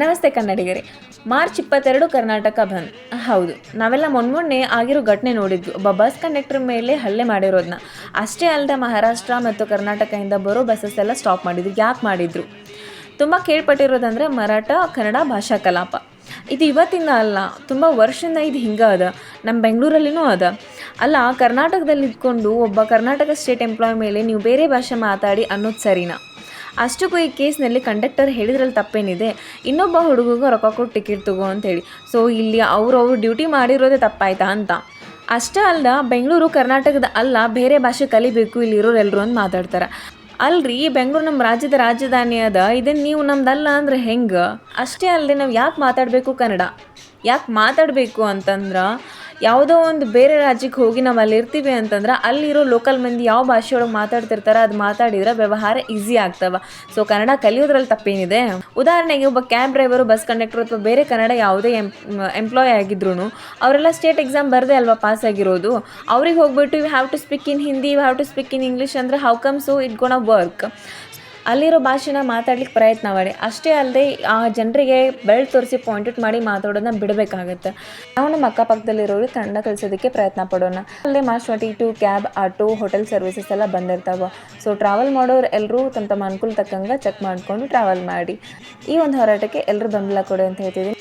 ನಮಸ್ತೆ ಕನ್ನಡಿಗರೇ. ಮಾರ್ಚ್ 22 ಕರ್ನಾಟಕ ಬಂದ್. ಹೌದು, ನಾವೆಲ್ಲ ಮೊನ್ನೆ ಆಗಿರೋ ಘಟನೆ ನೋಡಿದ್ವಿ. ಒಬ್ಬ ಬಸ್ ಕಂಡಕ್ಟರ್ ಮೇಲೆ ಹಲ್ಲೆ ಮಾಡಿರೋದನ್ನ. ಅಷ್ಟೇ ಅಲ್ಲದೆ ಮಹಾರಾಷ್ಟ್ರ ಮತ್ತು ಕರ್ನಾಟಕದಿಂದ ಬರೋ ಬಸ್ಸಸ್ ಎಲ್ಲ ಸ್ಟಾಪ್ ಮಾಡಿದ್ರು. ಯಾಕೆ ಮಾಡಿದ್ರು? ತುಂಬ ಕೇಳ್ಪಟ್ಟಿರೋದಂದರೆ ಮರಾಠ ಕನ್ನಡ ಭಾಷಾ ಕಲಾಪ. ಇದು ಇವತ್ತಿಂದ ಅಲ್ಲ, ತುಂಬ ವರ್ಷದಿಂದ ಇದು ಹಿಂಗೆ ಅದ. ನಮ್ಮ ಬೆಂಗಳೂರಲ್ಲಿನೂ ಅದ. ಅಲ್ಲ, ಕರ್ನಾಟಕದಲ್ಲಿ ಇದ್ಕೊಂಡು ಒಬ್ಬ ಕರ್ನಾಟಕ ಸ್ಟೇಟ್ ಎಂಪ್ಲಾಯ್ ಮೇಲೆ ನೀವು ಬೇರೆ ಭಾಷೆ ಮಾತಾಡಿ ಅನ್ನೋದು ಸರಿನಾ? ಅಷ್ಟಕ್ಕೂ ಈ ಕೇಸ್ನಲ್ಲಿ ಕಂಡಕ್ಟರ್ ಹೇಳಿದ್ರಲ್ಲಿ ತಪ್ಪೇನಿದೆ. ಇನ್ನೊಬ್ಬ ಹುಡುಗಗೆ ರೊಕ್ಕ ಕೊಟ್ಟು ಟಿಕೆಟ್ ತಗೋ ಅಂತೇಳಿ. ಸೊ ಇಲ್ಲಿ ಅವರು ಡ್ಯೂಟಿ ಮಾಡಿರೋದೇ ತಪ್ಪಾಯ್ತಾ ಅಂತ. ಅಷ್ಟೇ ಅಲ್ಲ, ಬೆಂಗಳೂರು ಕರ್ನಾಟಕದ ಅಲ್ಲ, ಬೇರೆ ಭಾಷೆ ಕಲಿಬೇಕು ಇಲ್ಲಿರೋರು ಎಲ್ಲರೂ ಅಂತ ಮಾತಾಡ್ತಾರೆ. ಅಲ್ರಿ, ಬೆಂಗಳೂರು ನಮ್ಮ ರಾಜ್ಯದ ರಾಜಧಾನಿ ಅದ. ಇದನ್ನು ನೀವು ನಮ್ದಲ್ಲ ಅಂದ್ರೆ ಹೆಂಗೆ? ಅಷ್ಟೇ ಅಲ್ಲದೆ ನಾವು ಯಾಕೆ ಮಾತಾಡಬೇಕು ಕನ್ನಡ? ಯಾಕೆ ಮಾತಾಡಬೇಕು ಅಂತಂದ್ರೆ, ಯಾವುದೋ ಒಂದು ಬೇರೆ ರಾಜ್ಯಕ್ಕೆ ಹೋಗಿ ನಾವು ಅಲ್ಲಿ ಇರ್ತೀವಿ ಅಂತಂದ್ರೆ ಅಲ್ಲಿರೋ ಲೋಕಲ್ ಮಂದಿ ಯಾವ ಭಾಷೆಯೊಳಗೆ ಮಾತಾಡ್ತಿರ್ತಾರೆ ಅದು ಮಾತಾಡಿದ್ರೆ ವ್ಯವಹಾರ ಈಸಿ ಆಗ್ತವೆ. ಸೊ ಕನ್ನಡ ಕಲಿಯೋದ್ರಲ್ಲಿ ತಪ್ಪೇನಿದೆ? ಉದಾಹರಣೆಗೆ ಒಬ್ಬ ಕ್ಯಾಬ್ ಡ್ರೈವರು, ಬಸ್ ಕಂಡಕ್ಟರ್ ಅಥವಾ ಬೇರೆ ಕನ್ನಡ ಯಾವುದೇ ಎಂಪ್ಲಾಯ್ ಆಗಿದ್ರು ಅವರೆಲ್ಲ ಸ್ಟೇಟ್ ಎಕ್ಸಾಮ್ ಬರದೇ ಅಲ್ವಾ ಪಾಸ್ ಆಗಿರೋದು. ಅವ್ರಿಗೆ ಹೋಗ್ಬಿಟ್ಟು you have to speak in Hindi, you have to speak in English ಅಂದರೆ how come? So it gonna work. ಅಲ್ಲಿರೋ ಭಾಷೆನ ಮಾತಾಡ್ಲಿಕ್ಕೆ ಪ್ರಯತ್ನ ಮಾಡಿ. ಅಷ್ಟೇ ಅಲ್ಲದೆ ಆ ಜನರಿಗೆ ಬೆಳ್ಳು ತೋರಿಸಿ ಪಾಯಿಂಟ್ ಮಾಡಿ ಮಾತಾಡೋದನ್ನ ಬಿಡಬೇಕಾಗತ್ತೆ. ನಾವು ನಮ್ಮ ಅಕ್ಕಪಕ್ಕದಲ್ಲಿರೋರಿಗೆ ಕನ್ನಡ ಕಲಿಸೋದಕ್ಕೆ ಪ್ರಯತ್ನ ಪಡೋಣ. ಅಲ್ಲೇ March 22 cab, auto, hotel services ಎಲ್ಲ ಬಂದಿರ್ತಾವೆ. ಸೊ ಟ್ರಾವೆಲ್ ಮಾಡೋರು ಎಲ್ಲರೂ ತಮ್ಮ ಅನುಕೂಲ ತಕ್ಕಂಗೆ ಚೆಕ್ ಮಾಡಿಕೊಂಡು ಟ್ರಾವೆಲ್ ಮಾಡಿ. ಈ ಒಂದು ಹೋರಾಟಕ್ಕೆ ಎಲ್ಲರೂ ಬೆಂಬಲ ಕೊಡಿ ಅಂತ ಹೇಳ್ತಿದ್ದೀನಿ.